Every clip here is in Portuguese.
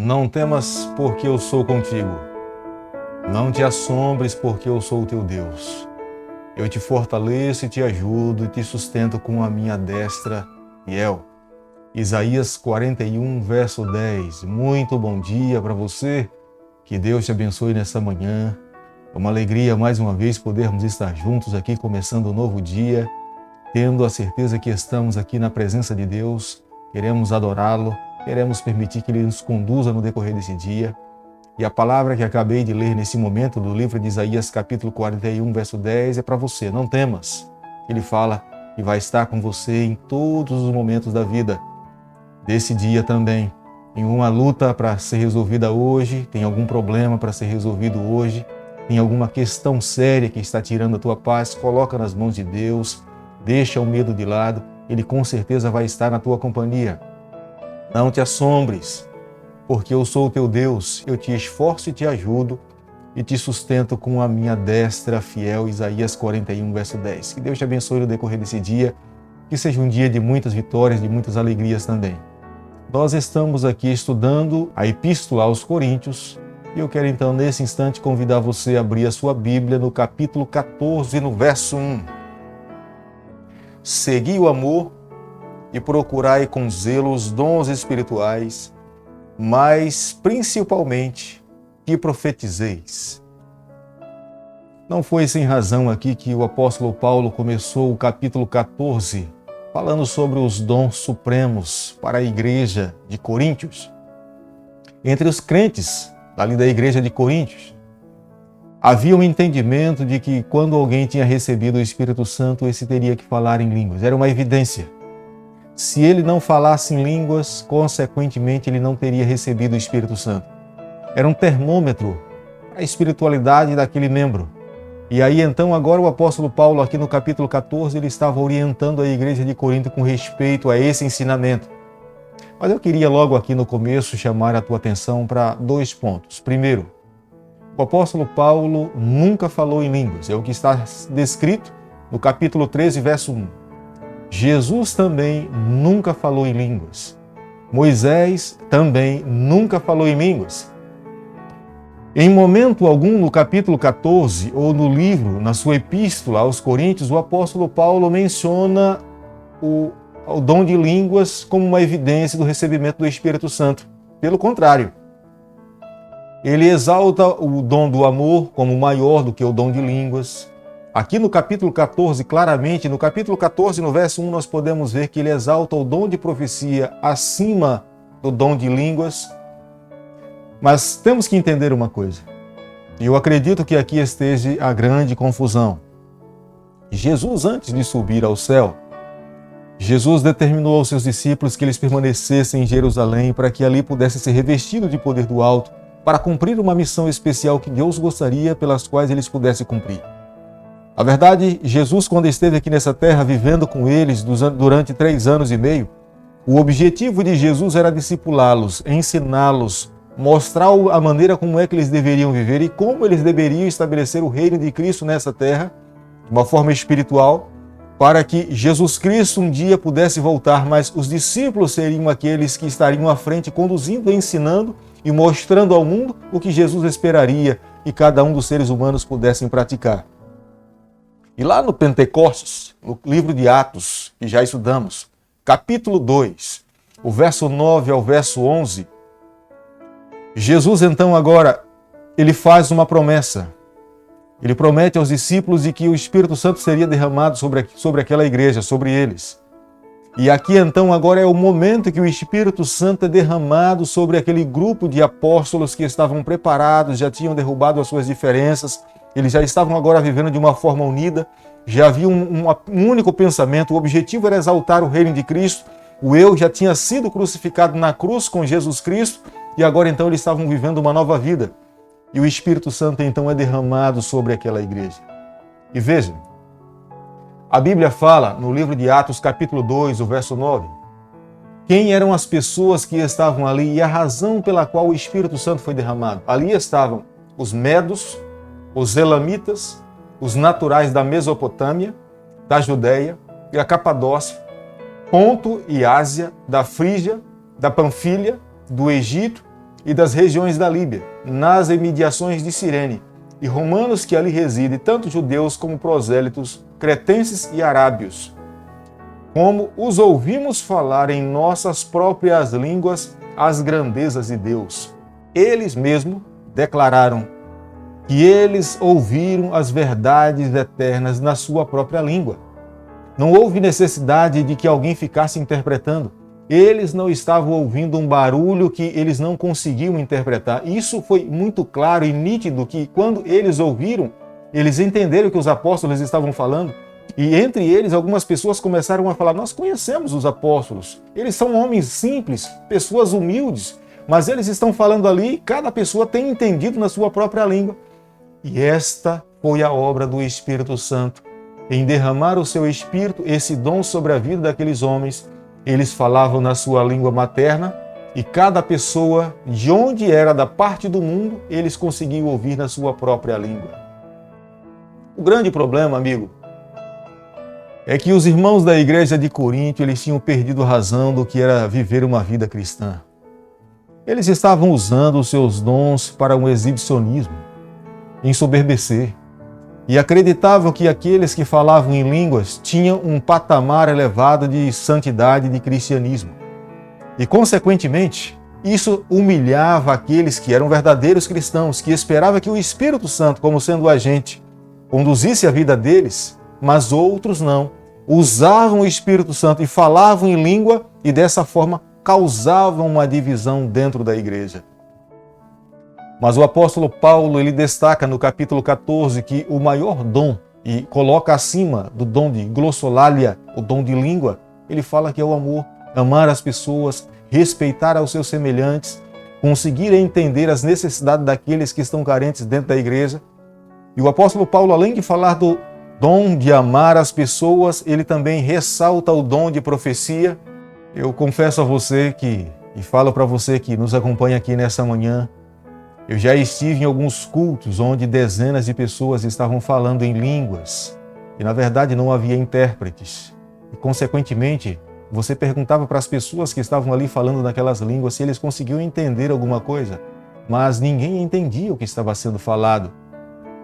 Não temas, porque eu sou contigo. Não te assombres, porque eu sou o teu Deus. Eu te fortaleço e te ajudo e te sustento com a minha destra fiel. Isaías 41, verso 10. Muito bom dia para você. Que Deus te abençoe nessa manhã. É uma alegria mais uma vez podermos estar juntos aqui, começando um novo dia, tendo a certeza que estamos aqui na presença de Deus. Queremos adorá-lo, queremos permitir que Ele nos conduza no decorrer desse dia. E a palavra que acabei de ler nesse momento do livro de Isaías, capítulo 41, verso 10, é para você. Não temas. Ele fala que vai estar com você em todos os momentos da vida. Desse dia também, em uma luta para ser resolvida hoje, tem algum problema para ser resolvido hoje, tem alguma questão séria que está tirando a tua paz, coloca nas mãos de Deus, deixa o medo de lado, Ele com certeza vai estar na tua companhia. Não te assombres, porque eu sou o teu Deus, eu te esforço e te ajudo e te sustento com a minha destra fiel. Isaías 41, verso 10. Que Deus te abençoe no decorrer desse dia, que seja um dia de muitas vitórias, de muitas alegrias também. Nós estamos aqui estudando a Epístola aos Coríntios e eu quero então nesse instante convidar você a abrir a sua Bíblia no capítulo 14, no verso 1. Segui o amor e procurai com zelo os dons espirituais, mas principalmente que profetizeis. Não foi sem razão aqui que o apóstolo Paulo começou o capítulo 14 falando sobre os dons supremos para a igreja de Coríntios. Entre os crentes ali da igreja de Coríntios, havia um entendimento de que quando alguém tinha recebido o Espírito Santo, esse teria que falar em línguas. Era uma evidência. Se ele não falasse em línguas, consequentemente ele não teria recebido o Espírito Santo. Era um termômetro para a espiritualidade daquele membro. E aí então agora o apóstolo Paulo aqui no capítulo 14, ele estava orientando a igreja de Corinto com respeito a esse ensinamento. Mas eu queria logo aqui no começo chamar a tua atenção para dois pontos. Primeiro, o apóstolo Paulo nunca falou em línguas. É o que está descrito no capítulo 13, verso 1. Jesus também nunca falou em línguas. Moisés também nunca falou em línguas. Em momento algum, no capítulo 14, ou no livro, na sua epístola aos Coríntios, o apóstolo Paulo menciona o dom de línguas como uma evidência do recebimento do Espírito Santo. Pelo contrário, ele exalta o dom do amor como maior do que o dom de línguas. Aqui no capítulo 14, claramente, no capítulo 14, no verso 1, nós podemos ver que ele exalta o dom de profecia acima do dom de línguas. Mas temos que entender uma coisa, e eu acredito que aqui esteja a grande confusão. Jesus, antes de subir ao céu, Jesus determinou aos seus discípulos que eles permanecessem em Jerusalém para que ali pudessem ser revestidos de poder do alto, para cumprir uma missão especial que Deus gostaria pelas quais eles pudessem cumprir. A verdade, Jesus, quando esteve aqui nessa terra, vivendo com eles durante 3 anos e meio, o objetivo de Jesus era discipulá-los, ensiná-los, mostrar a maneira como é que eles deveriam viver e como eles deveriam estabelecer o reino de Cristo nessa terra, de uma forma espiritual, para que Jesus Cristo um dia pudesse voltar, mas os discípulos seriam aqueles que estariam à frente, conduzindo, ensinando e mostrando ao mundo o que Jesus esperaria que cada um dos seres humanos pudessem praticar. E lá no Pentecostes, no livro de Atos, que já estudamos, capítulo 2, o verso 9 ao verso 11, Jesus, então, agora, ele faz uma promessa. Ele promete aos discípulos de que o Espírito Santo seria derramado sobre aquela igreja, sobre eles. E aqui, então, agora é o momento que o Espírito Santo é derramado sobre aquele grupo de apóstolos que estavam preparados, já tinham derrubado as suas diferenças, eles já estavam agora vivendo de uma forma unida, já havia um único pensamento, o objetivo era exaltar o reino de Cristo, o eu já tinha sido crucificado na cruz com Jesus Cristo, e agora então eles estavam vivendo uma nova vida. E o Espírito Santo então é derramado sobre aquela igreja. E vejam, a Bíblia fala no livro de Atos, capítulo 2, o verso 9, quem eram as pessoas que estavam ali e a razão pela qual o Espírito Santo foi derramado. Ali estavam os medos, os elamitas, os naturais da Mesopotâmia, da Judéia e a Capadócia, Ponto e Ásia, da Frígia, da Panfilha, do Egito, e das regiões da Líbia, nas imediações de Cirene, e romanos que ali residem, tanto judeus como prosélitos, cretenses e arábios. Como os ouvimos falar em nossas próprias línguas as grandezas de Deus. Eles mesmos declararam que eles ouviram as verdades eternas na sua própria língua. Não houve necessidade de que alguém ficasse interpretando. Eles não estavam ouvindo um barulho que eles não conseguiam interpretar. Isso foi muito claro e nítido que quando eles ouviram, eles entenderam o que os apóstolos estavam falando. E entre eles, algumas pessoas começaram a falar: nós conhecemos os apóstolos. Eles são homens simples, pessoas humildes, mas eles estão falando ali e cada pessoa tem entendido na sua própria língua. E esta foi a obra do Espírito Santo, em derramar o seu Espírito, esse dom sobre a vida daqueles homens. Eles falavam na sua língua materna e cada pessoa, de onde era da parte do mundo, eles conseguiam ouvir na sua própria língua. O grande problema, amigo, é que os irmãos da igreja de Corinto, eles tinham perdido a razão do que era viver uma vida cristã. Eles estavam usando os seus dons para um exibicionismo, ensoberbecer, e acreditavam que aqueles que falavam em línguas tinham um patamar elevado de santidade e de cristianismo. E, consequentemente, isso humilhava aqueles que eram verdadeiros cristãos, que esperavam que o Espírito Santo, como sendo o agente, conduzisse a vida deles, mas outros não. Usavam o Espírito Santo e falavam em língua e, dessa forma, causavam uma divisão dentro da igreja. Mas o apóstolo Paulo, ele destaca no capítulo 14 que o maior dom, e coloca acima do dom de glossolalia, o dom de língua, ele fala que é o amor, amar as pessoas, respeitar aos seus semelhantes, conseguir entender as necessidades daqueles que estão carentes dentro da igreja. E o apóstolo Paulo, além de falar do dom de amar as pessoas, ele também ressalta o dom de profecia. Eu confesso a você e falo para você que nos acompanha aqui nessa manhã, eu já estive em alguns cultos onde dezenas de pessoas estavam falando em línguas e, na verdade, não havia intérpretes. E, consequentemente, você perguntava para as pessoas que estavam ali falando naquelas línguas se eles conseguiam entender alguma coisa, mas ninguém entendia o que estava sendo falado.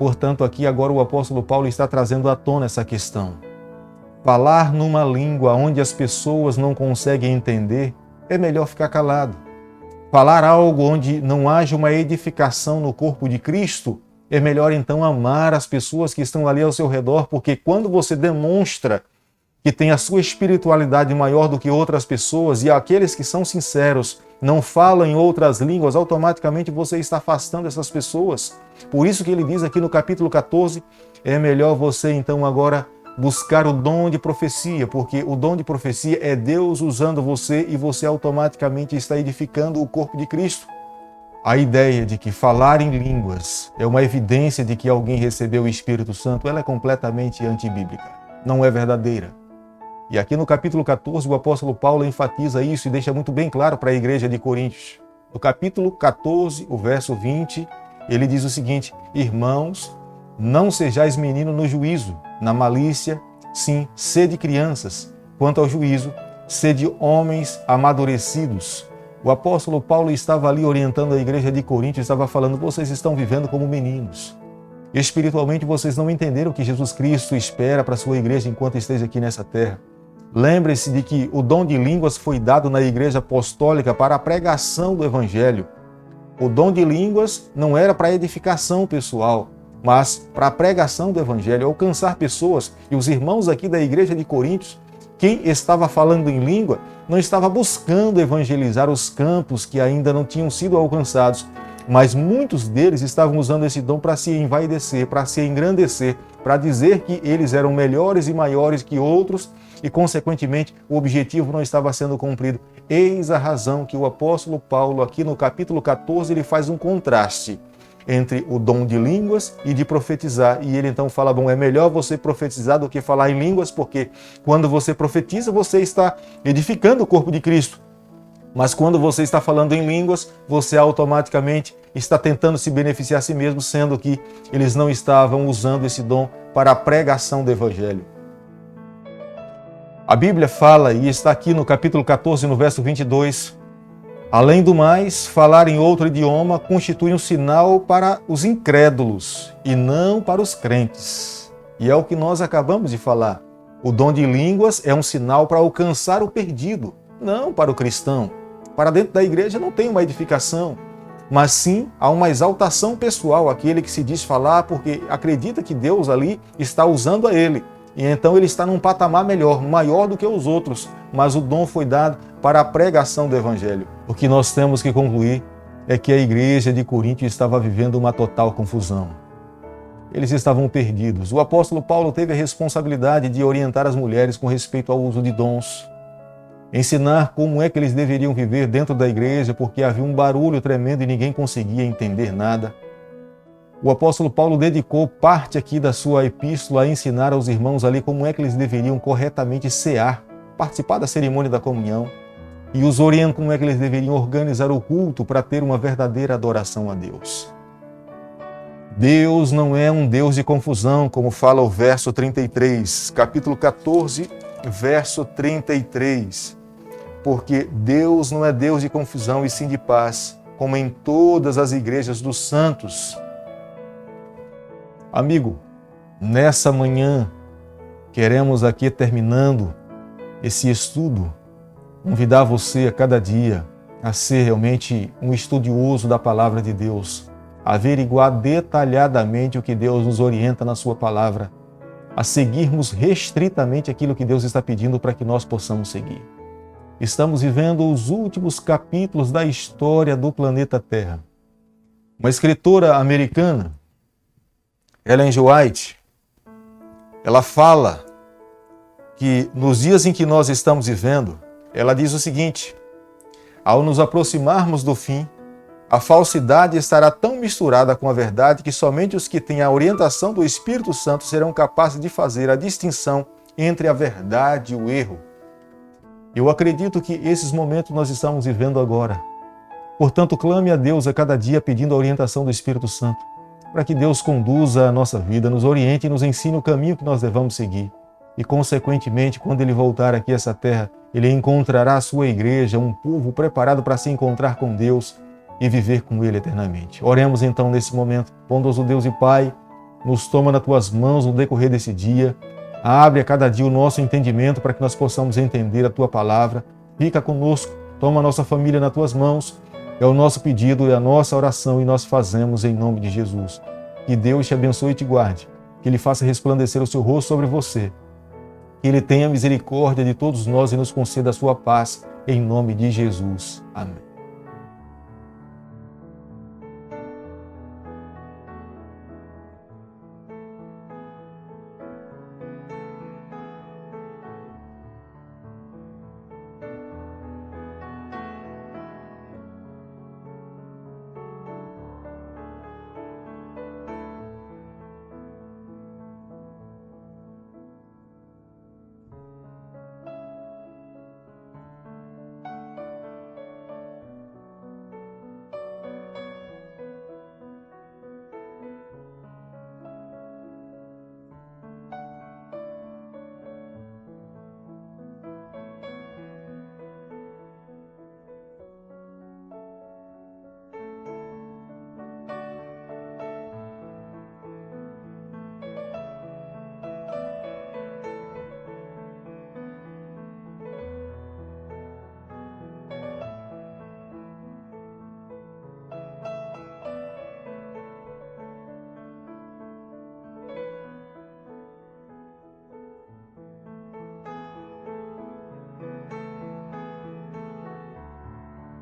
Portanto, aqui agora o apóstolo Paulo está trazendo à tona essa questão. Falar numa língua onde as pessoas não conseguem entender, é melhor ficar calado. Falar algo onde não haja uma edificação no corpo de Cristo, é melhor então amar as pessoas que estão ali ao seu redor, porque quando você demonstra que tem a sua espiritualidade maior do que outras pessoas e aqueles que são sinceros não falam em outras línguas, automaticamente você está afastando essas pessoas. Por isso que ele diz aqui no capítulo 14, é melhor você então agora buscar o dom de profecia, porque o dom de profecia é Deus usando você e você automaticamente está edificando o corpo de Cristo. A ideia de que falar em línguas é uma evidência de que alguém recebeu o Espírito Santo, ela é completamente antibíblica, não é verdadeira. E aqui no capítulo 14, o apóstolo Paulo enfatiza isso e deixa muito bem claro para a igreja de Coríntios. No capítulo 14, o verso 20, ele diz o seguinte: irmãos, não sejais meninos no juízo, na malícia, sim, sede crianças. Quanto ao juízo, sede homens amadurecidos. O apóstolo Paulo estava ali orientando a igreja de Corinto, estava falando: vocês estão vivendo como meninos. Espiritualmente, vocês não entenderam o que Jesus Cristo espera para a sua igreja enquanto esteja aqui nessa terra. Lembre-se de que o dom de línguas foi dado na igreja apostólica para a pregação do evangelho. O dom de línguas não era para edificação pessoal, mas para a pregação do evangelho, alcançar pessoas. E os irmãos aqui da igreja de Coríntios, quem estava falando em língua, não estava buscando evangelizar os campos que ainda não tinham sido alcançados, mas muitos deles estavam usando esse dom para se envaidecer, para se engrandecer, para dizer que eles eram melhores e maiores que outros e, consequentemente, o objetivo não estava sendo cumprido. Eis a razão que o apóstolo Paulo, aqui no capítulo 14, ele faz um contraste entre o dom de línguas e de profetizar. E ele então fala: bom, é melhor você profetizar do que falar em línguas, porque quando você profetiza, você está edificando o corpo de Cristo. Mas quando você está falando em línguas, você automaticamente está tentando se beneficiar a si mesmo, sendo que eles não estavam usando esse dom para a pregação do evangelho. A Bíblia fala, e está aqui no capítulo 14, no verso 22, Além do mais, falar em outro idioma constitui um sinal para os incrédulos e não para os crentes. E é o que nós acabamos de falar. O dom de línguas é um sinal para alcançar o perdido, não para o cristão. Para dentro da igreja não tem uma edificação, mas sim há uma exaltação pessoal, aquele que se diz falar porque acredita que Deus ali está usando a ele. E então ele está num patamar melhor, maior do que os outros, mas o dom foi dado para a pregação do Evangelho. O que nós temos que concluir é que a igreja de Corinto estava vivendo uma total confusão. Eles estavam perdidos. O apóstolo Paulo teve a responsabilidade de orientar as mulheres com respeito ao uso de dons, ensinar como é que eles deveriam viver dentro da igreja, porque havia um barulho tremendo e ninguém conseguia entender nada. O apóstolo Paulo dedicou parte aqui da sua epístola a ensinar aos irmãos ali como é que eles deveriam corretamente cear, participar da cerimônia da comunhão, e os orienta como é que eles deveriam organizar o culto para ter uma verdadeira adoração a Deus. Deus não é um Deus de confusão, como fala o verso 33, capítulo 14, verso 33. Porque Deus não é Deus de confusão e sim de paz, como em todas as igrejas dos santos. Amigo, nessa manhã, queremos aqui, terminando esse estudo, convidar você a cada dia a ser realmente um estudioso da palavra de Deus, averiguar detalhadamente o que Deus nos orienta na sua palavra, a seguirmos restritamente aquilo que Deus está pedindo para que nós possamos seguir. Estamos vivendo os últimos capítulos da história do planeta Terra. Uma escritora americana, Ellen G. White, ela fala que nos dias em que nós estamos vivendo, ela diz o seguinte: ao nos aproximarmos do fim, a falsidade estará tão misturada com a verdade que somente os que têm a orientação do Espírito Santo serão capazes de fazer a distinção entre a verdade e o erro. Eu acredito que esses momentos nós estamos vivendo agora. Portanto, clame a Deus a cada dia pedindo a orientação do Espírito Santo, para que Deus conduza a nossa vida, nos oriente e nos ensine o caminho que nós devemos seguir. E, consequentemente, quando Ele voltar aqui a essa terra, Ele encontrará a sua igreja, um povo preparado para se encontrar com Deus e viver com Ele eternamente. Oremos então nesse momento. Bondoso Deus e Pai, nos toma nas Tuas mãos no decorrer desse dia. Abre a cada dia o nosso entendimento para que nós possamos entender a Tua palavra. Fica conosco, toma a nossa família nas Tuas mãos. É o nosso pedido e a nossa oração e nós fazemos em nome de Jesus. Que Deus te abençoe e te guarde. Que Ele faça resplandecer o seu rosto sobre você. Que Ele tenha misericórdia de todos nós e nos conceda a sua paz em nome de Jesus. Amém.